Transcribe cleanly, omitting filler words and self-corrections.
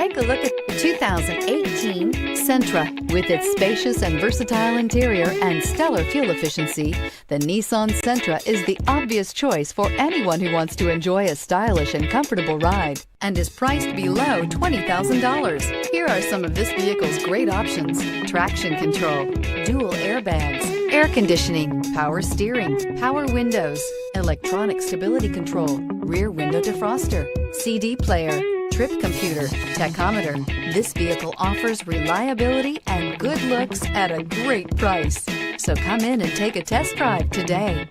Take a look at the 2018 Sentra. With its spacious and versatile interior and stellar fuel efficiency, the Nissan Sentra is the obvious choice for anyone who wants to enjoy a stylish and comfortable ride and is priced below $20,000. Here are some of this vehicle's great options: traction control, dual airbags, air conditioning, power steering, power windows, electronic stability control, rear window defroster, CD player, trip computer, tachometer. This vehicle offers reliability and good looks at a great price. So come in and take a test drive today.